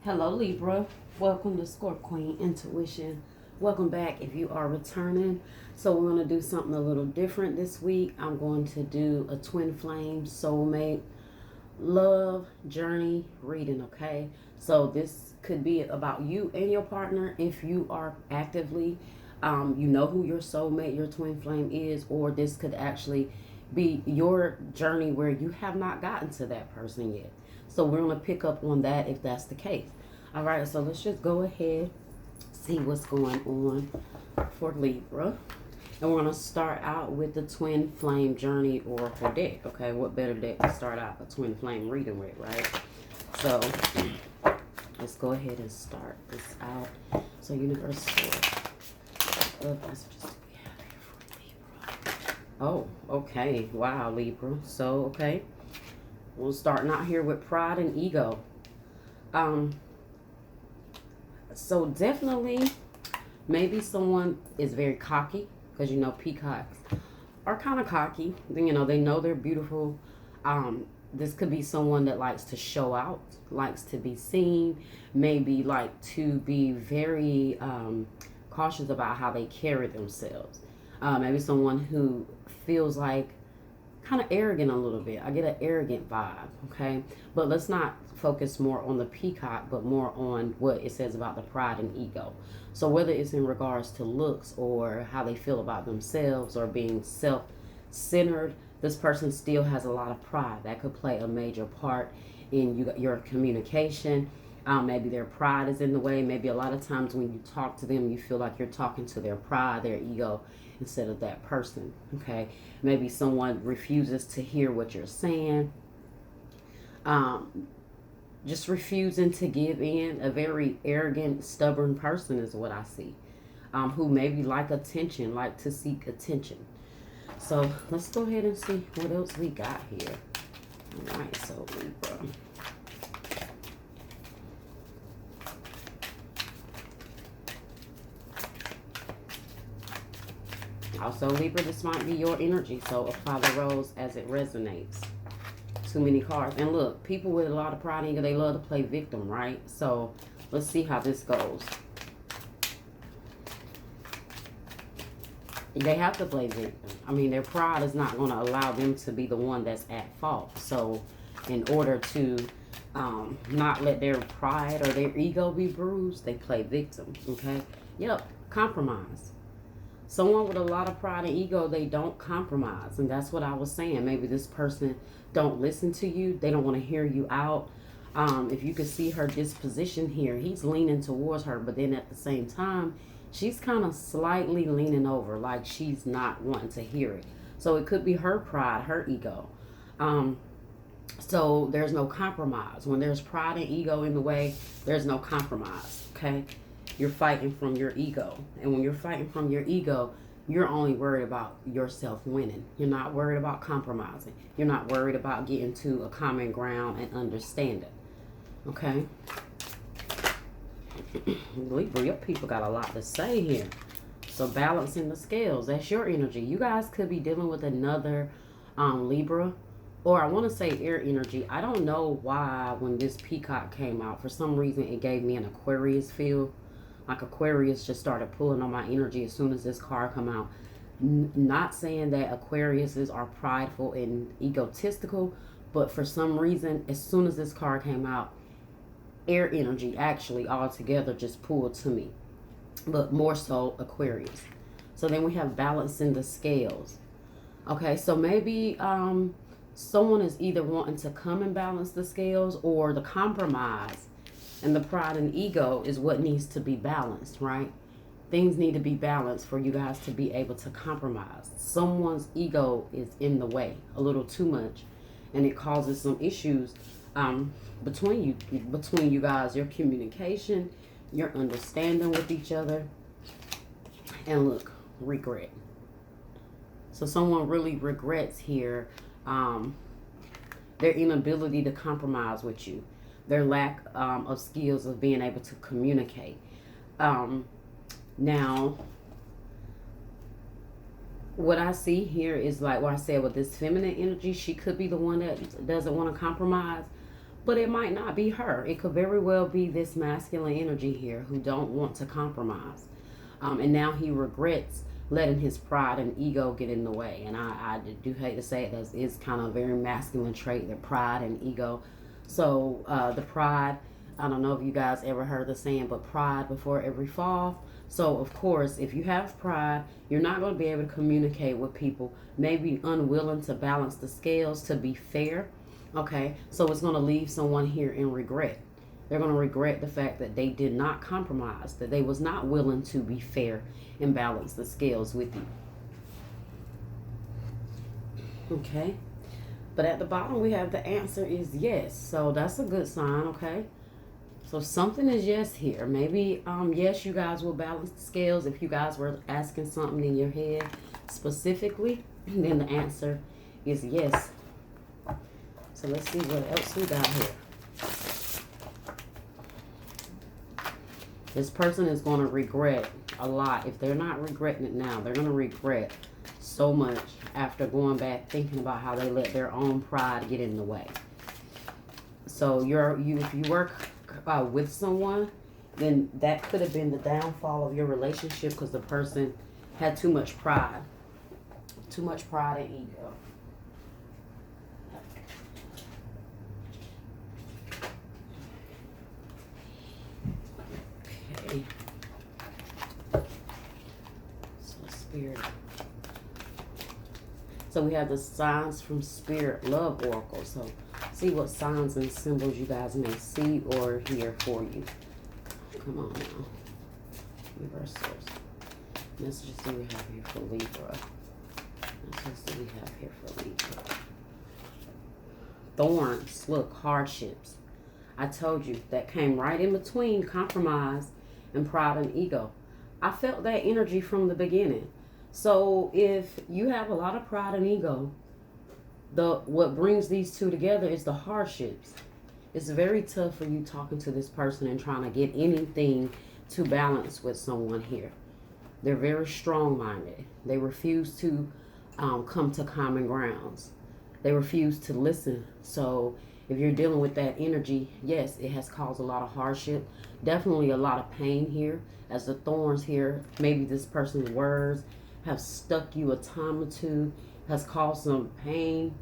Hello Libra, welcome to Scorp Queen Intuition. Welcome back if you are returning. So we're going to do something a little different this week. I'm going to do a twin flame soulmate love journey reading, okay? So this could be about you and your partner if you are actively, you know who your soulmate, your twin flame is, or this could actually be your journey where you have not gotten to that person yet. So we're going to pick up on that if that's the case. All right, so let's just go ahead, see what's going on for Libra. And we're going to start out with the Twin Flame Journey Oracle deck. Okay, what better deck to start out a Twin Flame reading with, right? So let's go ahead and start this out. So universe of messages we have here for Libra. Oh, okay. Wow, Libra. So, okay. We're starting out here with pride and ego. So definitely, maybe someone is very cocky, because you know peacocks are kind of cocky. You know, they know they're beautiful. This could be someone that likes to show out, likes to be seen, maybe like to be very cautious about how they carry themselves. Maybe someone who feels like kind of arrogant a little bit. I get an arrogant vibe, okay? But let's not focus more on the peacock, but more on what it says about the pride and ego. So whether it's in regards to looks or how they feel about themselves or being self-centered, this person still has a lot of pride. That could play a major part in your communication. Maybe their pride is in the way. Maybe a lot of times when you talk to them, you feel like you're talking to their pride, their ego, instead of that person, okay? Maybe someone refuses to hear what you're saying. Just refusing to give in. A very arrogant, stubborn person is what I see. Who maybe like attention, like to seek attention. So let's go ahead and see what else we got here. All right, so Libra. Also, Libra, this might be your energy, so apply the rose as it resonates. Too many cards. And look, people with a lot of pride and ego, they love to play victim, right? So let's see how this goes. They have to play victim. I mean, their pride is not going to allow them to be the one that's at fault. So in order to not let their pride or their ego be bruised, they play victim, okay? Yep, compromise. Someone with a lot of pride and ego, they don't compromise. And that's what I was saying. Maybe this person don't listen to you. They don't want to hear you out. If you could see her disposition here, he's leaning towards her. But then at the same time, she's kind of slightly leaning over, like she's not wanting to hear it. So it could be her pride, her ego. So there's no compromise. When there's pride and ego in the way, there's no compromise, okay? You're fighting from your ego. And when you're fighting from your ego, you're only worried about yourself winning. You're not worried about compromising. You're not worried about getting to a common ground and understanding. Okay? Libra, your people got a lot to say here. So balancing the scales, that's your energy. You guys could be dealing with another Libra, or I want to say air energy. I don't know why when this peacock came out, for some reason it gave me an Aquarius feel. Like Aquarius just started pulling on my energy as soon as this card come out. Not saying that Aquariuses are prideful and egotistical, but for some reason, as soon as this card came out, air energy actually altogether just pulled to me. But more so Aquarius. So then we have balancing the scales. Okay, so maybe someone is either wanting to come and balance the scales, or the compromise and the pride and ego is what needs to be balanced, right? Things need to be balanced for you guys to be able to compromise. Someone's ego is in the way a little too much, and it causes some issues between you guys, your communication, your understanding with each other. And look, regret. So someone really regrets here their inability to compromise with you. Their lack of skills of being able to communicate. Now, what I see here is like what I said with this feminine energy. She could be the one that doesn't want to compromise. But it might not be her. It could very well be this masculine energy here who don't want to compromise. And now he regrets letting his pride and ego get in the way. And I do hate to say it, it's kind of a very masculine trait, the pride and ego. So the pride, I don't know if you guys ever heard the saying, but pride before every fall. So of course, if you have pride, you're not going to be able to communicate with people, maybe unwilling to balance the scales to be fair. Okay, so it's going to leave someone here in regret. They're going to regret the fact that they did not compromise, that they was not willing to be fair and balance the scales with you. Okay, but at the bottom we have the answer is yes. So that's a good sign, okay? So something is yes here. Maybe, yes, you guys will balance the scales. If you guys were asking something in your head specifically, then the answer is yes. So let's see what else we got here. This person is going to regret a lot. If they're not regretting it now, they're going to regret so much after going back thinking about how they let their own pride get in the way. So if you work with someone, then that could have been the downfall of your relationship because the person had too much pride and ego. Okay. So Spirit. So we have the signs from Spirit Love Oracle. So see what signs and symbols you guys may see or hear for you. Come on now. Reversals. Messages do we have here for Libra? Messages do we have here for Libra? Thorns. Look, hardships. I told you that came right in between compromise and pride and ego. I felt that energy from the beginning. So if you have a lot of pride and ego, what brings these two together is the hardships. It's very tough for you talking to this person and trying to get anything to balance with someone here. They're very strong-minded. They refuse to come to common grounds. They refuse to listen. So if you're dealing with that energy, yes, it has caused a lot of hardship. Definitely a lot of pain here. As the thorns here, maybe this person's words have stuck you a time or two, has caused some pain.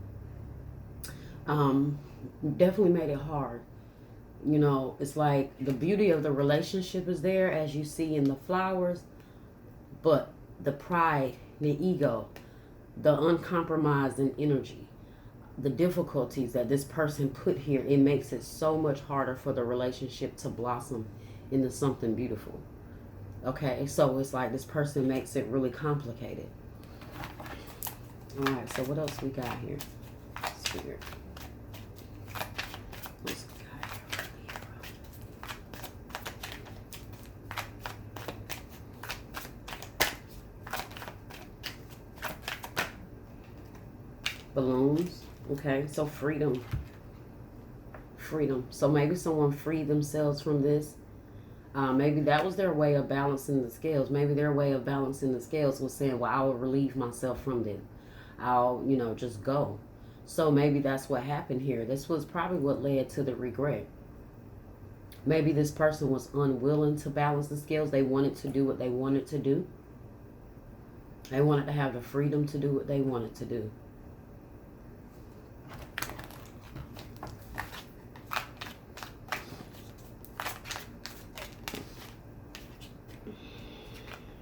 Definitely made it hard. You know, it's like the beauty of the relationship is there, as you see in the flowers, but the pride, the ego, the uncompromising energy, the difficulties that this person put here, it makes it so much harder for the relationship to blossom into something beautiful. Okay, so it's like this person makes it really complicated. All right, so what else we got here? Spirit. What's we got here? Balloons. Okay, so freedom. Freedom. So maybe someone freed themselves from this. Maybe that was their way of balancing the scales. Maybe their way of balancing the scales was saying, well, I will relieve myself from this. I'll, just go. So maybe that's what happened here. This was probably what led to the regret. Maybe this person was unwilling to balance the scales. They wanted to do what they wanted to do. They wanted to have the freedom to do what they wanted to do.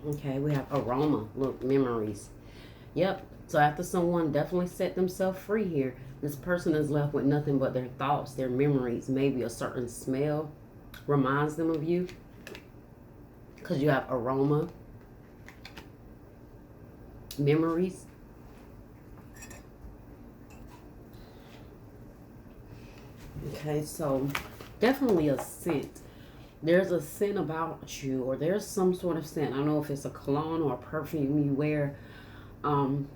Okay, we have Aroma Memories. Yep. So after someone definitely set themselves free here, this person is left with nothing but their thoughts, their memories. Maybe a certain smell reminds them of you. Because you have Aroma Memories. Okay, so definitely a scent. There's a scent about you, or there's some sort of scent. I don't know if it's a cologne or a perfume you wear.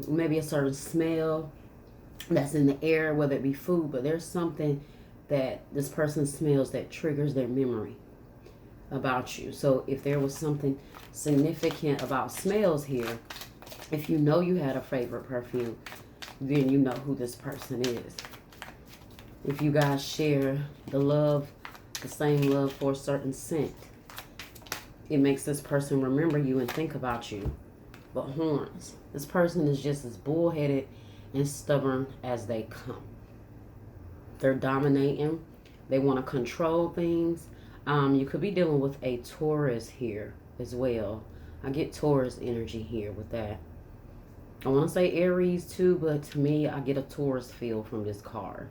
Maybe a certain smell that's in the air, whether it be food, but there's something that this person smells that triggers their memory about you. So if there was something significant about smells here, if you know you had a favorite perfume, then you know who this person is. If you guys share the love, the same love for a certain scent, it makes this person remember you and think about you. But horns, this person is just as bullheaded and stubborn as they come. They're dominating. They want to control things. You could be dealing with a Taurus here as well. I get Taurus energy here with that. I want to say Aries too, but to me, I get a Taurus feel from this card.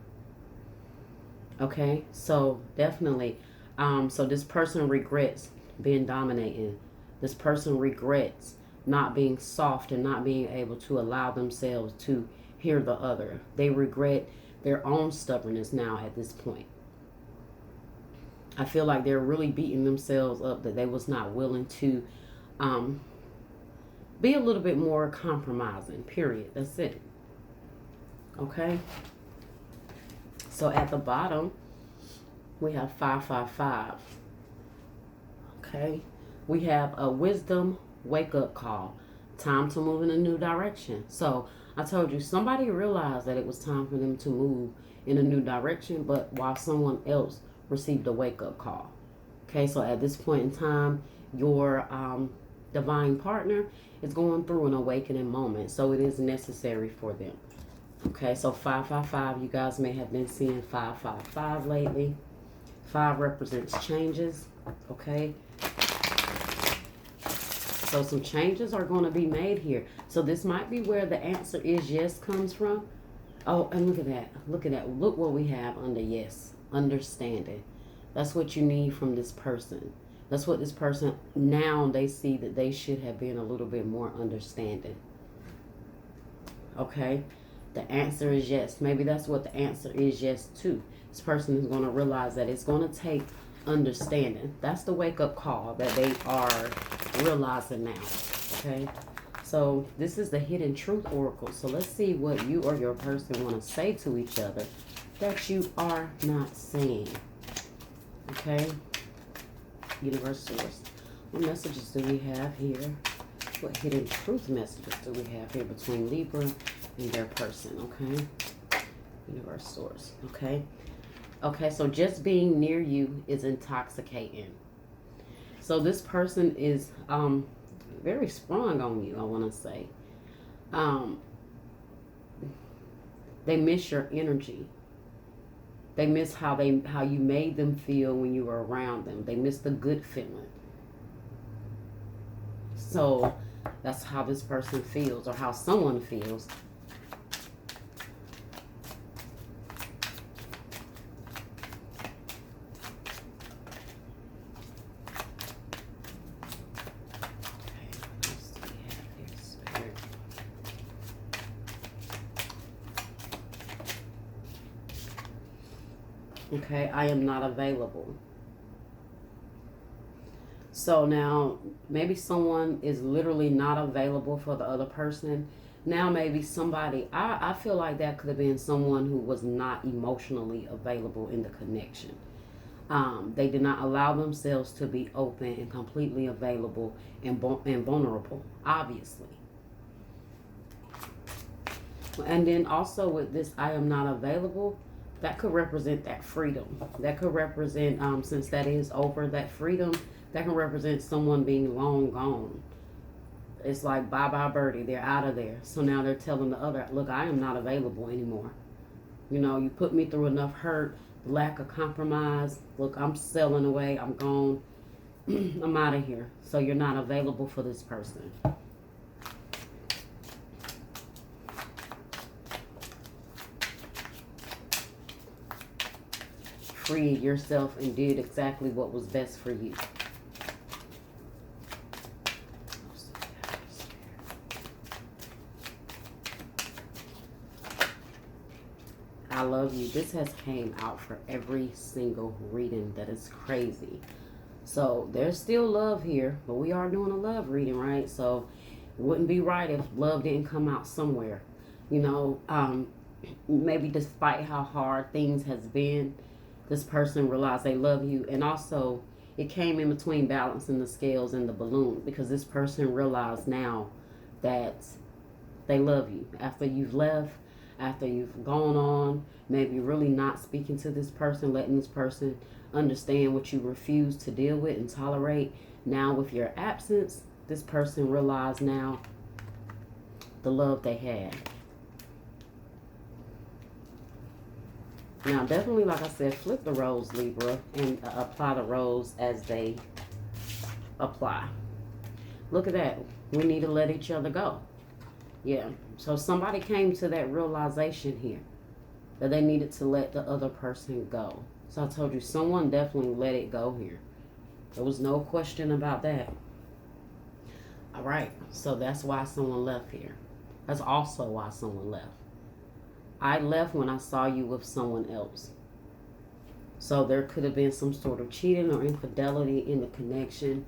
Okay, so definitely. So this person regrets being dominating. This person regrets not being soft and not being able to allow themselves to hear the other. They regret their own stubbornness now at this point. I feel like they're really beating themselves up that they was not willing to be a little bit more compromising, period. That's it. Okay. So at the bottom, we have 555. Okay. We have a wisdom wake-up call. Time to move in a new direction. So I told you, somebody realized that it was time for them to move in a new direction, but while someone else received a wake-up call. Okay, so at this point in time, your divine partner is going through an awakening moment, so it is necessary for them. Okay, so 555, you guys may have been seeing 555 lately. 5 represents changes. Okay, so some changes are going to be made here. So this might be where the answer is yes comes from. Oh, and look at that. Look at that. Look what we have under yes. Understanding. That's what you need from this person. That's what this person, now they see that they should have been a little bit more understanding. Okay? The answer is yes. Maybe that's what the answer is yes to. This person is going to realize that it's going to take understanding. That's the wake-up call that they are realizing now. Okay? So this is the hidden truth oracle. So let's see what you or your person want to say to each other that you are not saying. Okay? Universe source. What messages do we have here? What hidden truth messages do we have here between Libra and their person? Okay? Universe source. Okay? Okay, so just being near you is intoxicating. So this person is very sprung on you, I want to say. They miss your energy. They miss how you made them feel when you were around them. They miss the good feeling. So that's how this person feels, or how someone feels. Okay, I am not available. So now, maybe someone is literally not available for the other person. Now maybe somebody, I feel like that could have been someone who was not emotionally available in the connection. They did not allow themselves to be open and completely available and vulnerable, obviously. And then also with this, I am not available, that could represent that freedom. That could represent, since that is over, that freedom, that can represent someone being long gone. It's like, bye-bye birdie, they're out of there. So now they're telling the other, look, I am not available anymore. You know, you put me through enough hurt, lack of compromise. Look, I'm selling away, I'm gone. I'm out of here. So you're not available for this person. Freed yourself and did exactly what was best for you. I love you. This has came out for every single reading. That is crazy. So there's still love here, but we are doing a love reading, right? So it wouldn't be right if love didn't come out somewhere. You know, maybe despite how hard things has been, this person realized they love you. And also, it came in between balancing the scales and the balloon, because this person realized now that they love you. After you've left, after you've gone on, maybe really not speaking to this person, letting this person understand what you refuse to deal with and tolerate. Now with your absence, this person realized now the love they had. Now definitely, like I said, flip the roles, Libra, and apply the roles as they apply. Look at that. We need to let each other go. Yeah. So somebody came to that realization here that they needed to let the other person go. So I told you, someone definitely let it go here. There was no question about that. All right. So that's why someone left here. That's also why someone left. I left when I saw you with someone else. So there could have been some sort of cheating or infidelity in the connection.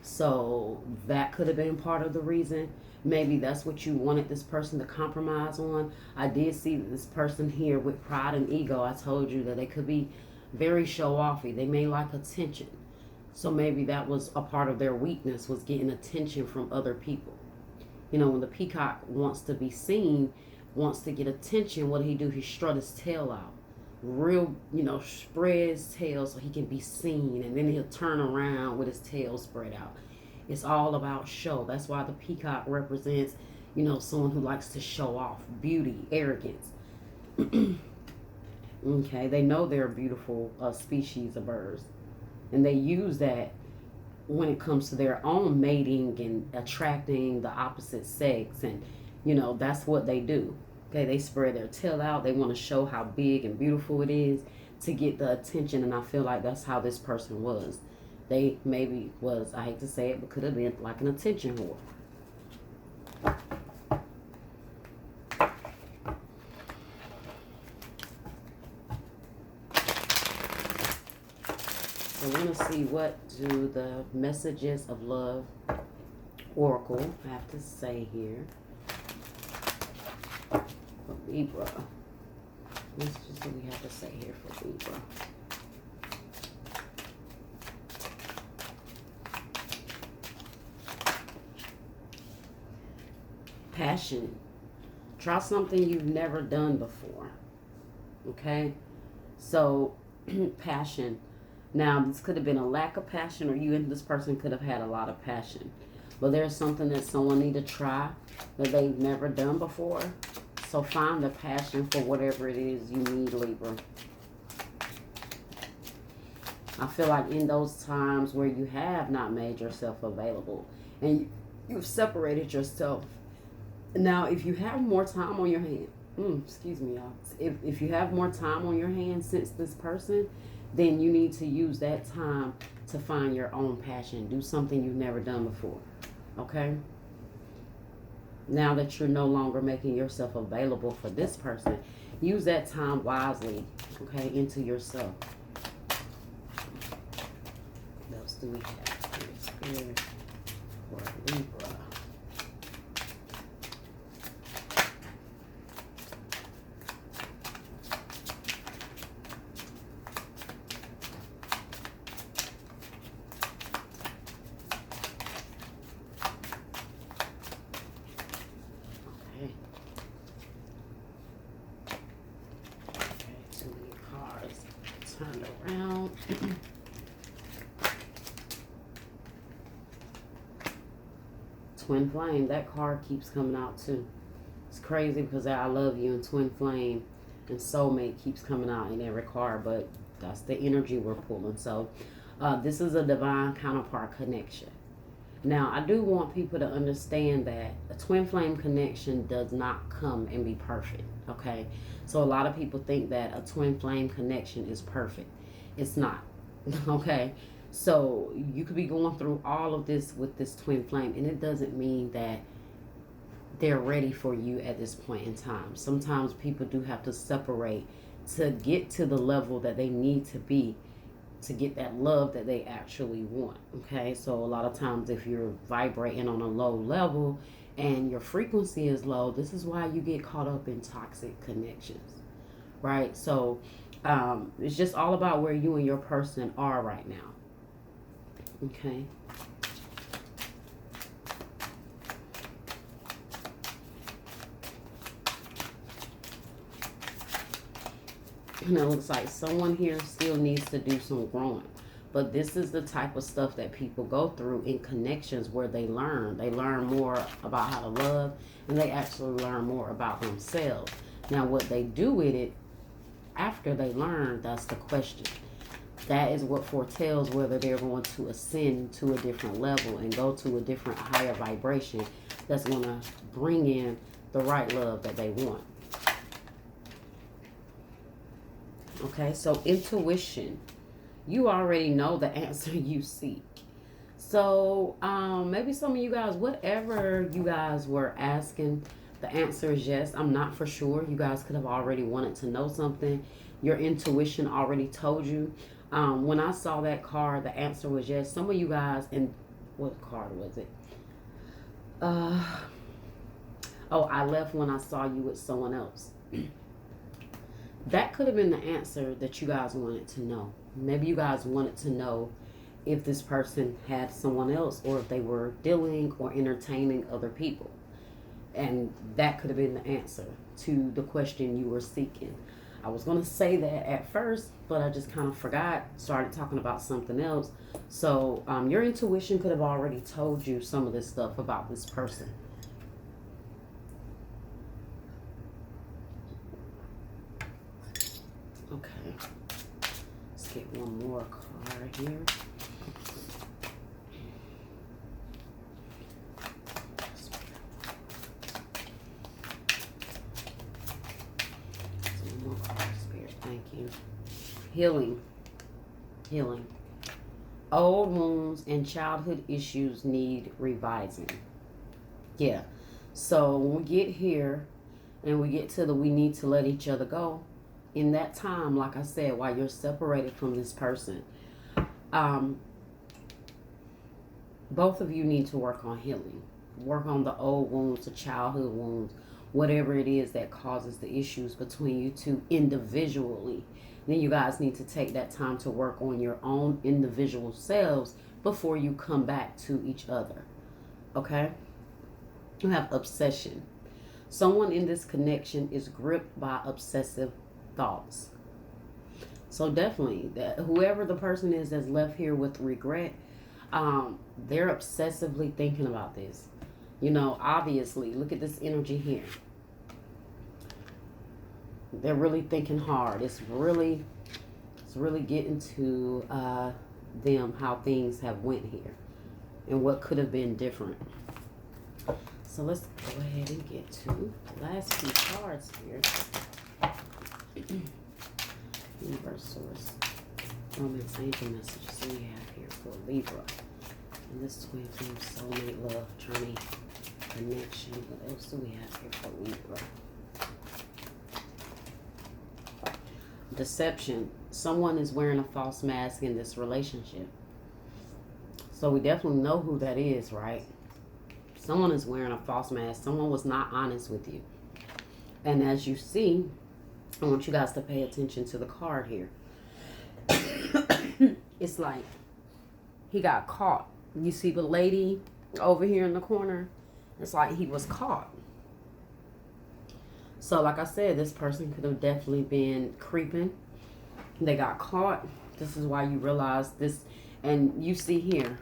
So that could have been part of the reason. Maybe that's what you wanted this person to compromise on. I did see this person here with pride and ego. I told you that they could be very show-offy. They may like attention. So maybe that was a part of their weakness, was getting attention from other people. You know, when the peacock wants to be seen, wants to get attention, what do? He strut his tail out. Real, spread his tail so he can be seen. And then he'll turn around with his tail spread out. It's all about show. That's why the peacock represents, someone who likes to show off. Beauty, arrogance. Okay, they know they're a beautiful species of birds. And they use that when it comes to their own mating and attracting the opposite sex. And, that's what they do. Okay, they spread their tail out. They want to show how big and beautiful it is to get the attention. And I feel like that's how this person was. They maybe was, I hate to say it, but could have been like an attention whore. So I want to see, what do the messages of love oracle have to say here for Libra. Messages do we have to say here for Libra? Passion. Try something you've never done before. Okay? So, passion. Now, this could have been a lack of passion, or you and this person could have had a lot of passion. But there's something that someone need to try that they've never done before. So find the passion for whatever it is you need, Libra. I feel like in those times where you have not made yourself available and you've separated yourself. Now, if you have more time on your hand, excuse me, y'all. If you have more time on your hand since this person, then you need to use that time to find your own passion. Do something you've never done before. Okay? Now that you're no longer making yourself available for this person, use that time wisely, okay, into yourself. What else do we have here? For Libra. Turned around. Twin Flame, that card keeps coming out too. It's crazy because I love you and Twin Flame and Soulmate keeps coming out in every card, but that's the energy we're pulling. So this is a divine counterpart connection. Now, I do want people to understand that a twin flame connection does not come and be perfect, okay? So a lot of people think that a twin flame connection is perfect. It's not, okay? So you could be going through all of this with this twin flame, and it doesn't mean that they're ready for you at this point in time. Sometimes people do have to separate to get to the level that they need to be to get that love that they actually want. Okay, so a lot of times if you're vibrating on a low level and your frequency is low, this is why you get caught up in toxic connections, right? So it's just all about where you and your person are right now. Okay. And it looks like someone here still needs to do some growing. But this is the type of stuff that people go through in connections where they learn. They learn more about how to love, and they actually learn more about themselves. Now, what they do with it after they learn, that's the question. That is what foretells whether they're going to ascend to a different level and go to a different higher vibration that's going to bring in the right love that they want. Okay, so intuition. You already know the answer you seek. So maybe some of you guys, whatever you guys were asking, the answer is yes. I'm not for sure. You guys could have already wanted to know something. Your intuition already told you. When I saw that card, the answer was yes. Some of you guys, and what card was it? Oh, I left when I saw you with someone else. That could have been the answer that you guys wanted to know. Maybe you guys wanted to know if this person had someone else or if they were dealing or entertaining other people. And that could have been the answer to the question you were seeking. I was going to say that at first, but I just kind of forgot, started talking about something else. So your intuition could have already told you some of this stuff about this person. Okay, let's get one more card here. One more card, Spirit. Thank you. Healing. Healing. Old wounds and childhood issues need revising. Yeah. So when we get here and we get to the we need to let each other go, in that time, like I said, while you're separated from this person, both of you need to work on healing. Work on the old wounds, the childhood wounds, whatever it is that causes the issues between you two individually. Then you guys need to take that time to work on your own individual selves before you come back to each other. Okay? You have obsession. Someone in this connection is gripped by obsessive thoughts. So definitely, that whoever the person is that's left here with regret, they're obsessively thinking about this. You know, obviously, look at this energy here. They're really thinking hard. It's really getting to them how things have went here and what could have been different. So let's go ahead and get to the last few cards here. Universe source, romance, angel messages we have here for Libra. And this twin flame, soulmate, love, journey, connection. What else do we have here for Libra? Deception. Someone is wearing a false mask in this relationship. So we definitely know who that is, right? Someone is wearing a false mask. Someone was not honest with you. And as you see, I want you guys to pay attention to the card here. It's like he got caught. You see the lady over here in the corner? It's like he was caught. So like I said, this person could have definitely been creeping. They got caught. This is why you realize this. And you see here,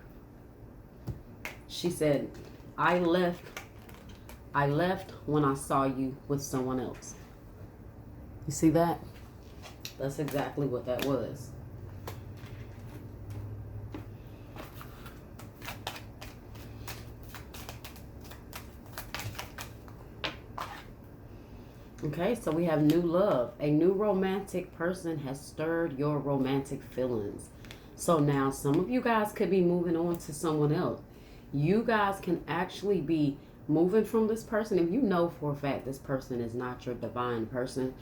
she said, I left when I saw you with someone else. You see that? That's exactly what that was. Okay, so we have new love. A new romantic person has stirred your romantic feelings. So now some of you guys could be moving on to someone else. You guys can actually be moving from this person. If you know for a fact this person is not your divine person,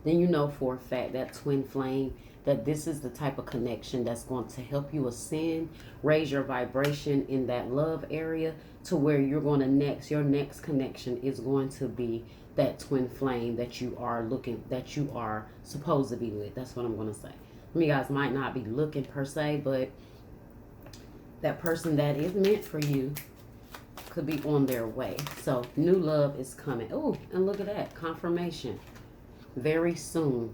then you know for a fact that twin flame, that this is the type of connection that's going to help you ascend, raise your vibration in that love area to where you're going to your next connection is going to be that twin flame that you are supposed to be with. That's what I'm going to say. You guys might not be looking per se, but that person that is meant for you could be on their way. So new love is coming. Oh, and look at that. Confirmation. Very soon.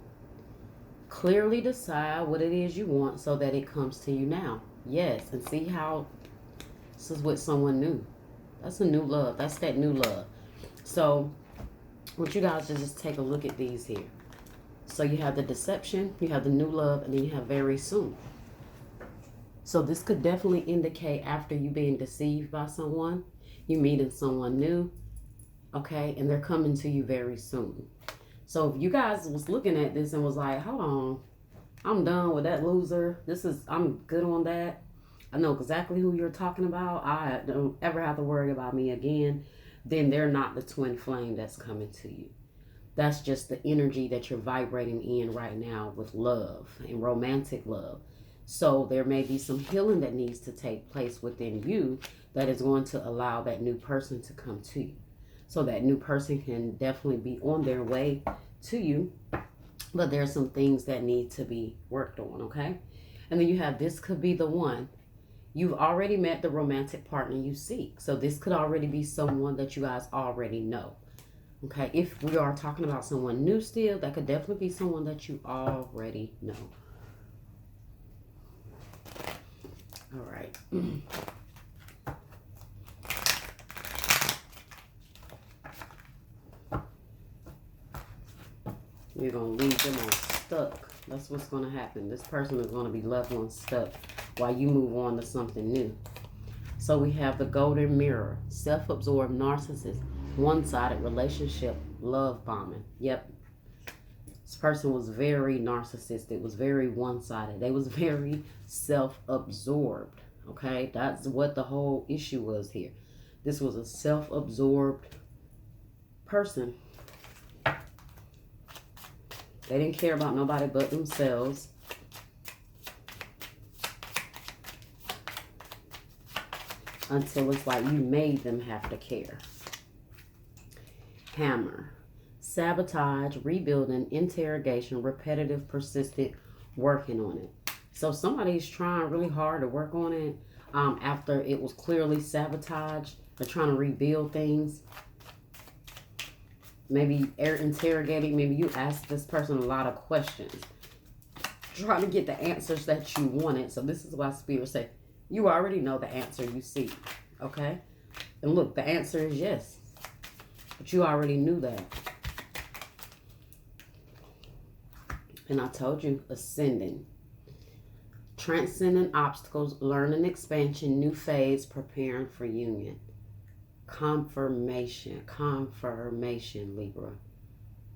Clearly decide what it is you want so that it comes to you now. Yes, and see how this is with someone new. That's a new love. That's that new love. So, I want you guys to just take a look at these here. So you have the deception, you have the new love, and then you have very soon. So this could definitely indicate after you being deceived by someone, you meeting someone new, okay, and they're coming to you very soon. So if you guys was looking at this and was like, hold on, I'm done with that loser. I'm good on that. I know exactly who you're talking about. I don't ever have to worry about me again. Then they're not the twin flame that's coming to you. That's just the energy that you're vibrating in right now with love and romantic love. So there may be some healing that needs to take place within you that is going to allow that new person to come to you. So that new person can definitely be on their way to you. But there's some things that need to be worked on, okay? And then you have this could be the one. You've already met the romantic partner you seek. So this could already be someone that you guys already know. Okay, if we are talking about someone new still, that could definitely be someone that you already know. All right. You're going to leave them on stuck. That's what's going to happen. This person is going to be left on stuck while you move on to something new. So we have the golden mirror, self-absorbed narcissist, one-sided relationship, love bombing. Yep. This person was very narcissistic, was very one-sided. They was very self-absorbed. Okay, that's what the whole issue was here. This was a self-absorbed person. They didn't care about nobody but themselves. Until it's like you made them have to care. Hammer. Sabotage, rebuilding, interrogation, repetitive, persistent, working on it. So somebody's trying really hard to work on it after it was clearly sabotaged. They're trying to rebuild things. Maybe interrogating. Maybe you asked this person a lot of questions. Trying to get the answers that you wanted. So this is why Spirit said, you already know the answer you seek. Okay? And look, the answer is yes. But you already knew that. And I told you, ascending. Transcending obstacles, learning expansion, new phase, preparing for union. Confirmation, Libra.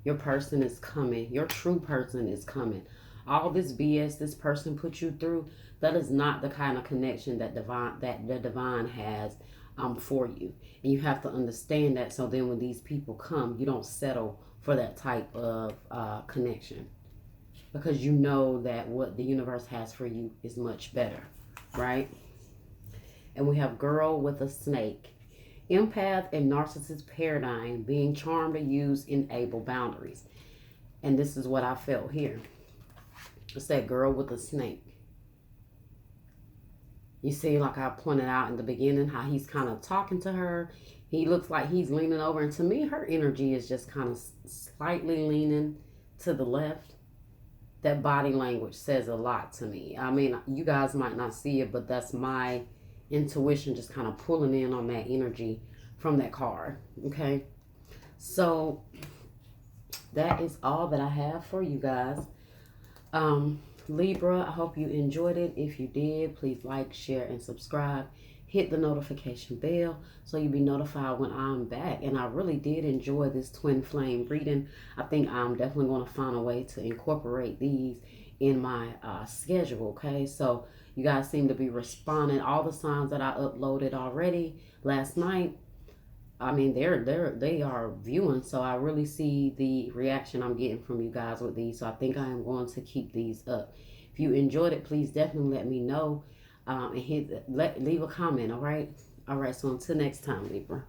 Your person is coming. Your true person is coming. All this BS this person put you through, that is not the kind of connection that the divine has for you. And you have to understand that. So then when these people come, you don't settle for that type of connection. Because you know that what the universe has for you is much better. Right? And we have girl with a snake. Empath and narcissist paradigm, being charmed to use, enable boundaries. And this is what I felt here. It's that girl with a snake. You see, like I pointed out in the beginning, how he's kind of talking to her. He looks like he's leaning over. And to me, her energy is just kind of slightly leaning to the left. That body language says a lot to me. I mean, you guys might not see it, but that's my intuition just kind of pulling in on that energy from that card. Okay? So, that is all that I have for you guys. Libra, I hope you enjoyed it. If you did, please like, share, and subscribe. Hit the notification bell so you'll be notified when I'm back. And I really did enjoy this twin flame reading. I think I'm definitely going to find a way to incorporate these in my schedule. Okay, so you guys seem to be responding. All the signs that I uploaded already last night, I mean, they are viewing, so I really see the reaction I'm getting from you guys with these. So I think I am going to keep these up. If you enjoyed it, please definitely let me know, and leave a comment. All right. So until next time, Libra.